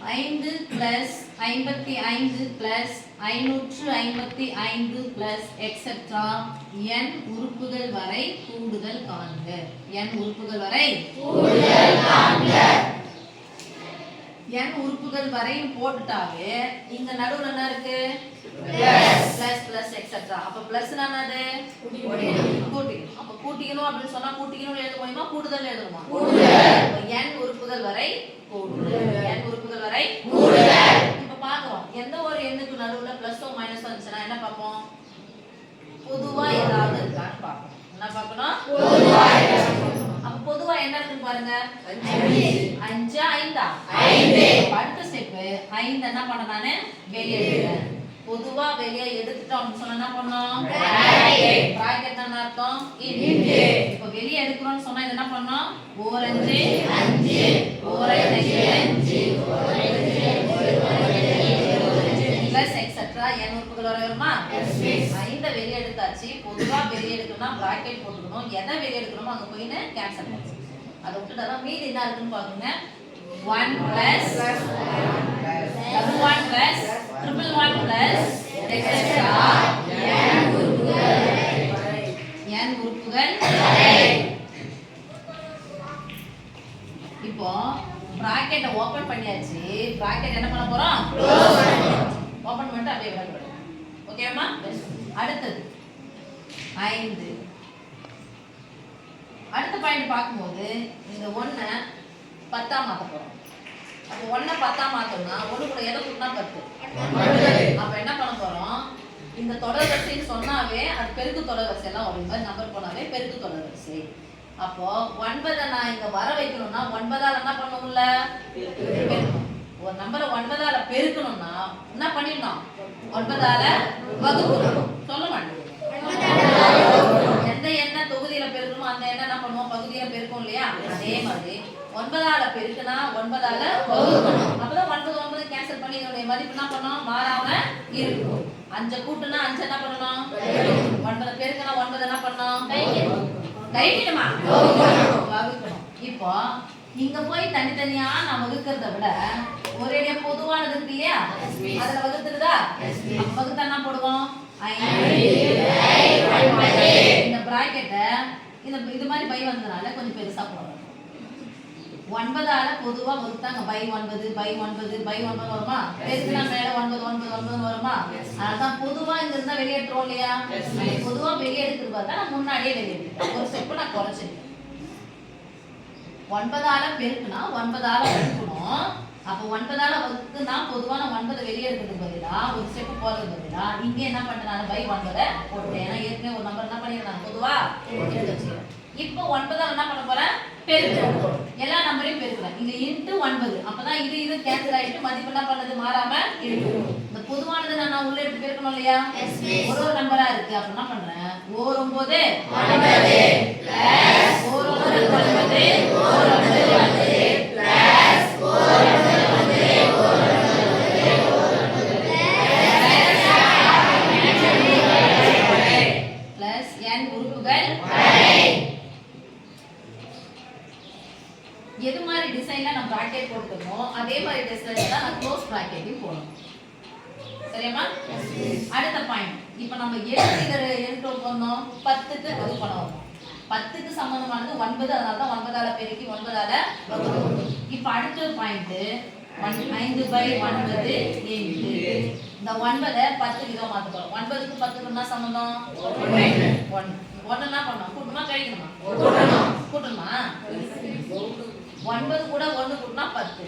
5 plus 55 plus 555 plus etcetera n உறுப்புகள் வரை கூடுதல் காண்க. n உறுப்புகள் வரை கூடுதல் காண்க. n உறுப்புகள் வரை போட்டுட்டாவே இங்க நடுவுல என்ன இருக்கு? Plus plus etcetera. அப்ப பிளஸ் என்னது? கூட்டிக்கணும். அப்ப கூட்டிக்கணும் அப்படின்னு சொன்னா கூட்டிக்கணும் எழுத முடியுமா? கூடுதல் எழுதணுமா? கூடுதல். n உறுப்புகள் வரை கூடுதல். n உறுப்புகள் வரை கூடுதல். இப்ப பாக்குறோம் எந்த ஒரு எண்ணுக்கு நடுவுல பிளஸோ மைனஸோ இருந்துச்சுன்னா என்ன பார்ப்போம்? பொதுவா ஏதாவது இருக்கான்னு பார்ப்போம். என்ன பார்க்கணும்? பொதுவா. அப்ப பொதுவா என்ன இருக்குன்னு பாருங்க. 5 5 அடுத்த ஸ்டெப் 5 என்ன பண்ண நானு வெளியே எடுக்கிறேன். பொதுவா வெளியே எடுத்துட்டோம் அப்படின்னு சொன்னா என்ன பண்ணோம்? பிராக்கெட் என்ன அர்த்தம்? இன்டு. இப்ப வெளியே எடுக்கிறோம்னு சொன்னா இது என்ன பண்ணோம்? 4 5 5 4 5 பிளஸ் எக்ஸெட்ரா n உறுப்புகள் வரை வருமா? 5 வெளியே எடுத்தாச்சு. பொதுவா வெளியே எடுக்கணும்னா பிராக்கெட் போட்டுக்கணும். எதை வெளியே எடுக்கணுமோ அங்க போய் கேன்சல் பண்ணணும். அதை விட்டுட்டா மீதி என்ன இருக்குன்னு பாருங்க. 1 plus 1 plus 1 plus etcetera n உறுப்புகள் இப்போ பிராக்கெட்டை ஓபன் பண்ணியாச்சு. பிராக்கெட் என்ன பண்ண போறோம்? க்ளோஸ் பண்ணணும். ஓபன் பண்ணிட்டு அப்படியே விட போறோம். ஓகேமா? அடுத்து 5. அடுத்த பாயிண்ட் பாக்கும்போது இந்த 1 10 மாத்த போறோம். அப்ப 1 10 மாத்தோம்னா 1 கூட எதை கூட்டினா 10. அப்ப என்ன பண்ண போறோம்? இந்த தொடர் வரிசைன்னு சொன்னாவே அது பெருக்கு தொடர் வரிசை எல்லாம் ஒரு மாதிரி நம்பர் போனாவே பெருக்கு தொடர் வரிசை. அப்போ 9 நான் இங்க வர வைக்கணும்னா 9ஆல என்ன பண்ணணும்ல? ஒரு நம்பரை 9ஆல பெருக்கணும்னா என்ன பண்ணிடணும்? 9ஆல வகுக்கணும். சொல்ல மாட்டேன். எந்த எண்ண தொகுதியில பெருக்கணுமோ அந்த எண்ண என்ன பண்ணுவோம்? பகுதியில பெருக்கும் இல்லையா? அதே மாதிரி 9ஆல பெருக்குனா 9ஆல வகுக்கணும். அப்பதான் 9 9 கேன்சல் பண்ணி இதோட மதிப்பு என்ன பண்ணணும்? மாறாம இருக்கும். 5 கூட்டுனா 5 என்ன பண்ணணும்? 9 பெருக்குனா 9 என்ன பண்ணணும்? கைவிடுமா? வகுக்கணும். இப்போ இங்க போய் தனித்தனியா நான் வகுக்கிறத விட ஒரேடியா பொதுவானது இருக்கு இல்லையா? அதுல வகுத்துருதா? வகுத்தா என்ன போடுவோம்? 5 இந்த பிராக்கெட்டை இது மாதிரி பை வந்ததுனால கொஞ்சம் பெருசா போடுறோம். 9ஆல பொதுவா வகுத்தாங்க. பை 9 பை 9 பை 9 வருமா? பெருக்குனா மேல 9 9 9 வருமா? அதான் பொதுவா இங்க இருந்தா வெளியேற்றோம் இல்லையா? பொதுவா வெளியேடுறது பார்த்தா நான் முன்னாடியே வெளியேற்றேன். ஒரு ஸ்டெப் நான் குறைச்சிருக்கேன். 9ஆல பெருக்குனா 9ஆல வகுக்கணும். அப்ப 9ஆல வகுத்துனா பொதுவான 9 வெளியே எடுக்கிறதுக்கு பதிலா ஒரு ஸ்டெப் போறது பதிலா இங்க என்ன பண்றேன்? பை 9 போட்டேன். ஏன்னா ஏற்கனவே ஒரு நம்பர் என்ன பண்ணிருக்கேன்? பொதுவா எடுத்து வச்சிருக்கேன். இப்போ 9ஆல என்ன பண்ண போறேன்? பெருக்குறேன். எல்லா நம்பரையும் பெருக்குறேன். இங்க இன்டு 9. அப்பதான் இது கேன்சல் ஆயிட்டு மதிப்பு என்ன பண்ணது? மாறாம இருக்கு. இந்த பொதுவானது நான் உள்ள எடுத்து பெருக்கணும் இல்லையா? ஒரு நம்பரா இருக்கு. அப்ப என்ன பண்றேன்? 9 9 பிளஸ் 9 பிளஸ் n உறுப்புகள் எது மாதிரி டிசைன்ல நம்ம பிராக்கெட் போட்டுக்கணும் அதே மாதிரி டிசைன்ல தான் நான் க்ளோஸ் பிராக்கெட்டையும் போடணும். சரியாமா? அடுத்த பாயிண்ட். இப்போ நம்ம எடுத்து போறோம் 10க்கு வகுப்பணும். 10க்கு சம்பந்தமானது 9. அதனால தான் 9ஆல பெருக்கி 9ஆல வகுக்கணும். இப்போ அடுத்த பாயிண்ட் 5 பை 9 இன்டு இந்த 9 10க்கு இத மாத்த போறோம். 9க்கு 10க்கு என்ன சம்பந்தம்? 1. 1 என்ன பண்ணனும்? கூட்டணுமா கழிக்கணுமா? கூட்டணுமா? 9 கூட 1 கூட்டினா 10.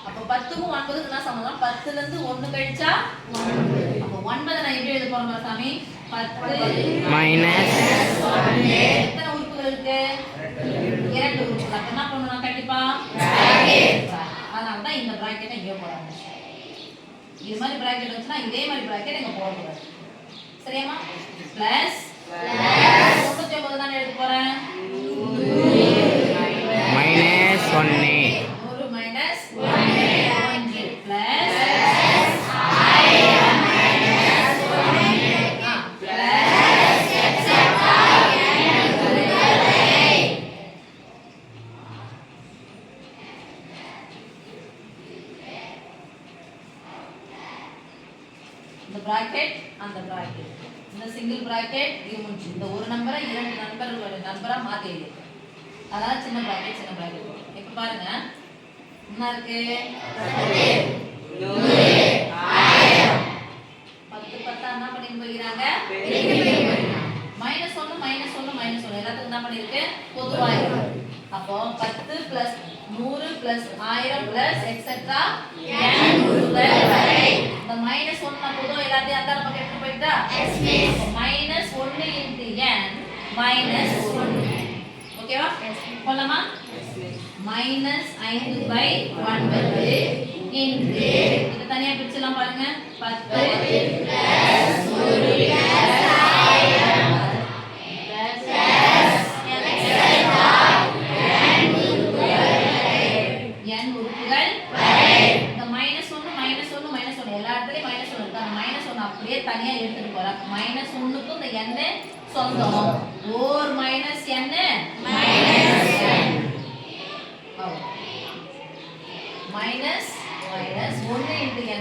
அப்ப 10க்கும் 9க்கும் என்ன சம்பந்தம்? 10ல இருந்து 1 கழிச்சா 9. அப்ப 9 நான் எப்படி எழுத போறேன் சாமி? 10 மைனஸ் 1. எத்தனை உறுப்புகள் இருக்கு? 2 உறுப்புகள். அப்ப என்ன பண்ணனும்? கண்டிப்பா பிராக்கெட். அதனால தான் இந்த பிராக்கெட்டை இங்க போறாங்க. இது மாதிரி பிராக்கெட் வச்சுனா இதே மாதிரி பிராக்கெட் இங்க போட போறேன். சரியாமா? பிளஸ் 99 தான் எழுத போறேன். மைனஸ் 1 ஒரு மைனஸ் 1 பிளஸ் இந்த bracket அந்த bracket இந்த சிங்கிள் bracket இது முடிஞ்சு இந்த ஒரு நம்பரை இரண்டு நம்பரா மாத்தி எழுது. அதாவது சின்ன bracket இப்ப பாருங்க என்ன இருக்கு 10 10 என்ன பண்ணிட்டு போயிராங்க -1 எல்லாத்துக்கும் என்ன பண்ணிருக்கு பொதுவா இருக்கு. அப்போ 10 + 100 + 1000 + எக்ஸெட்ரா n உறுப்புகள் வரை. இந்த -1 பொதுவா எல்லாத்தையும் அந்தால பக்கம் எடுத்து போயிட்டா எஸ் மிஸ். -1 * n -1 ஓகேவா போலாமா? -5/9 இன்டு இது தனியா பிரிச்சலாம் பாருங்க 10 + 100 தனியா எடுத்துட்டு போறேன். -1க்கு இந்த n சொந்தம். ஓர் -n -1 * n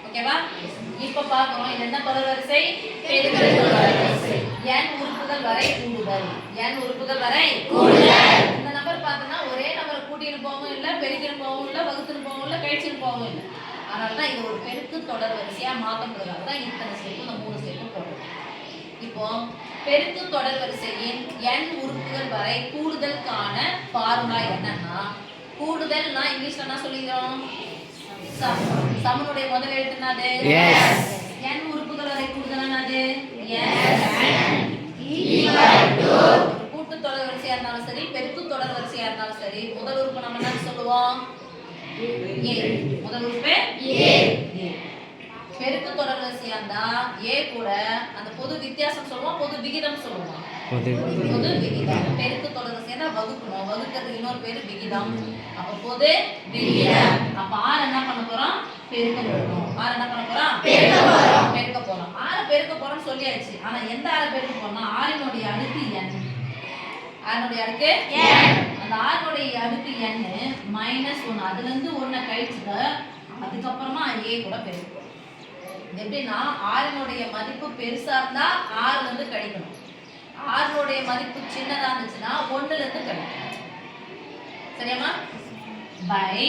ஓகேவா? இப்ப பாக்குறோம் இது என்ன தொடர் வரிசை? பெருக்கல் தொடர் வரிசை. n உறுப்புகள் வரை கூடுதல். இந்த நம்பர் பார்த்தனா ஒரே நம்பர் கூட்டிட்டு போகவும் இல்ல, பெருக்கிட்டு போகவும் இல்ல, வகுத்துட்டு போகவும் இல்ல, கழிச்சிட்டு போகவும் இல்ல. அதனால தான் இது ஒரு பெருக்கு தொடர் வரிசையா மாற்றப்படுறதால தான் இத்தனை ஸ்டெப் இந்த 3 ஸ்டெப் போடுறோம். இப்போ பெருக்கு தொடர் வரிசையின் n உறுப்புகள் வரை கூடுதலுக்கான ஃபார்முலா என்னன்னா, கூடுதல்னா இங்கிலீஷ்ல என்ன சொல்லிக்கிறோம்? சமனுடைய முதல் எழுத்து என்னது? எஸ். n உறுப்புகள் வரை கூடுதல் என்னது? கூட்டு தொடர் வரிசையா இருந்தாலும் சரி, பெருக்கு தொடர் வரிசையா இருந்தாலும் சரி, முதல் உறுப்பு நம்ம என்ன சொல்லுவோம்? A. முதல் உறுப்பு A. பெருக்கு தொடர் வரிசையா இருந்தா A கூட அந்த பொது வித்தியாசம் சொல்லுவோம், பொது விகிதம் சொல்லுவோம். பொது விகிதம். பெருக்கு தொடர் வரிசையா வகுக்கணும். வகுக்கிறது இன்னொரு பேரு விகிதம். அப்ப பொது விகிதம். அப்ப R என்ன பண்ண போறோம்? பெருக்க போறோம். R என்ன பண்ண போறோம்? பெருக்க போறோம். R பெருக்க போறோம்னு சொல்லியாச்சு. ஆனா எந்த R பெருக்க போறோம்னா R னுடைய அடுக்கு n. R னுடைய அடுக்கு n. அந்த R னுடைய அடுக்கு n -1 அதுல இருந்து 1 கழிச்சுட்டு அதுக்கு அப்புறமா A கூட பெருக்கும். எப்படின்னா R னுடைய மதிப்பு பெருசா இருந்தா R ல இருந்து கழிக்கணும். R னுடைய மதிப்பு சின்னதா இருந்துச்சுன்னா 1 ல இருந்து கழிக்கணும். சரியாமா? பை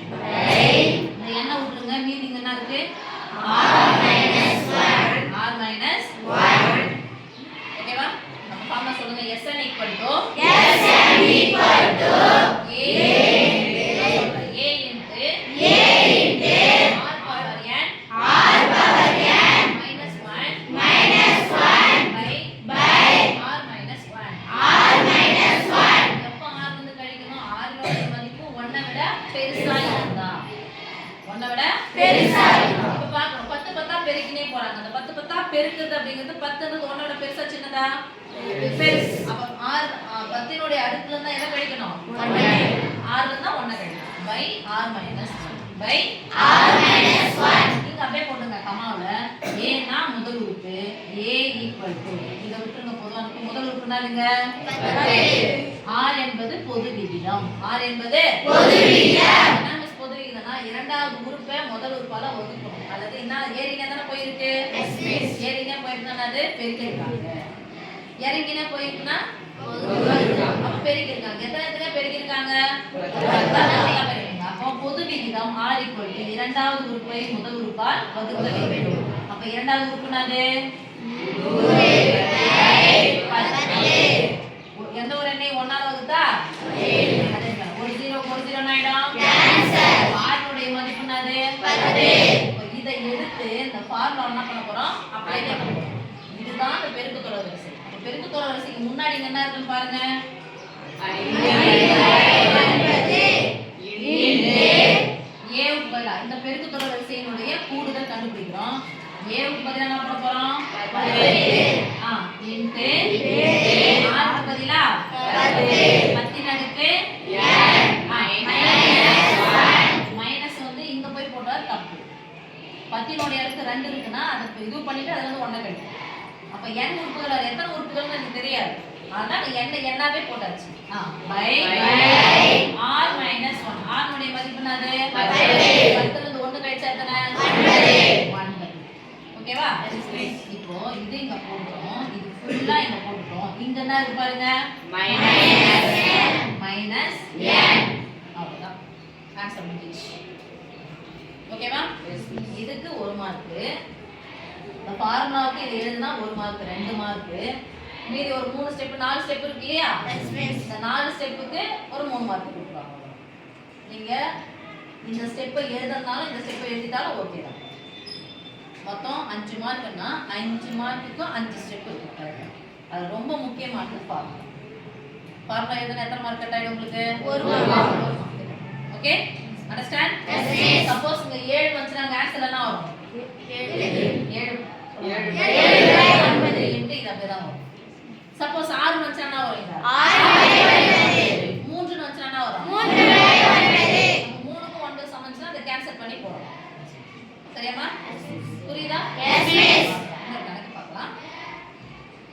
இந்த என்ன விட்டுருங்க, மீதி என்ன இருக்கு? R - 1 ஓகேவா? நம்ம ஃபார்முலா சொல்லுங்க. Sn = பெருக்குது அப்படிங்கிறது 10ன்றது 1 விட பெருசா சின்னதா? பெருசு. அப்ப R 10 னுடைய அடுக்குல இருந்தா எதை கழிக்கணும்? 1. R ல இருந்தா 1 கழிக்கணும். By R - 1. நீங்க அப்படியே போடுங்க கமாவுல. A னா முதல் உறுப்பு. A = இத விட்டுருங்க பொதுவா. முதல் உறுப்புனா என்னங்க? R என்பது பொது விகிதம். R என்பது பொது விகிதம். என்ன மிஸ் பொது விகிதம்னா இரண்டாவது உறுப்பை முதல் உறுப்பால வகுக்கணும். அல்லது என்ன ஏறினே தான போயிருக்கு? Yes miss. ஏறினே போயிருந்தா அது பெருக்கிருக்காங்க. இறங்கினே போயிருக்குனா அப்ப பெருக்கிருக்காங்க. எத்தனை பெருக்கிருக்காங்க? 10 பெருக்கிருக்காங்க. அப்போ பொது விகிதம் R = இரண்டாவது உறுப்பை முதல் உறுப்பால் வகுக்க வேண்டும். அப்ப இரண்டாவது உறுப்பு என்னது? 10. எந்த ஒரு எண்ணை 1 ஆல வகுத்தா? ஒரு 0 ஆயிடும். கேன்சல். R னுடைய மதிப்பு என்னது? 10. இதை எடுத்து இந்த ஃபார்முலா என்ன பண்ண போறோம்? அப்ளை பண்ண போறோம். இதுதான் இந்த பெருக்கு தொடர் வரிசை. அப்ப பெருக்கு தொடர் வரிசைக்கு முன்னாடி என்ன இருக்குன்னு பாருங்க. A வுக்கு பதிலா இந்த பெருக்கு தொடர் வரிசையினுடைய கூடுதல் கண்டுபிடிக்கிறோம். A வுக்கு பதிலா என்ன பண்ண போறோம்? 10 இன்டு R க்கு பதிலா 10 ன் அடுக்கு மைனஸ் வந்து இங்க போய் போட்டா தப்பு. 10 னுடைய அடுக்கு 2 இருக்குன்னா அத இது பண்ணிட்டு அதுல இருந்து 1 கழிக்கணும். அப்ப n உறுப்புகள் எத்தனை உறுப்புகள்னு எனக்கு தெரியாது. அதனால n என்னாவே போட்டாச்சு. By R - 1. R னுடைய மதிப்பு என்னது? 10. 10 ல இருந்து 1 கழிச்சா எத்தனை? 9. ஆன்சர் முடிஞ்சிச்சு. ஓகேவா? இதுக்கு 1 மார்க். இந்த ஃபார்முலாவுக்கு இது எழுதுனா 1 மார்க், 2 மார்க். மீதி ஒரு 3 ஸ்டெப் 4 ஸ்டெப் இருக்கு இல்லையா? இந்த 4 ஸ்டெப்புக்கு ஒரு 3 மார்க் கொடுப்பாங்க. நீங்க இந்த ஸ்டெப்பை எழுதுறதுனால இந்த ஸ்டெப்பை எழுதிட்டாலும் ஓகே தான். மொத்தம் 5 மார்க்னா 5 மார்க்குக்கு 5 ஸ்டெப் இருக்கு. அது ரொம்ப முக்கியமானது ஃபார்முலா. ஃபார்முலா எழுதுனா எத்தனை மார்க் கட் ஆயிடும் உங்களுக்கு? 1 mark. Okay? Understand? Yes. Suppose இங்க 7 வந்துச்சுனா ஆன்சர் என்ன வரும்? 7 9 இன்டு இது அப்படியே தான் வரும். சப்போஸ் 6 வந்துச்சுனா என்ன வரும்? 6 வந்துச்சுனா என்ன வரும்? 3க்கு 1 சமந்துச்சுனா அதை கேன்சல் பண்ணி போறோம். சரியாமா? புரியுதா? Yes miss.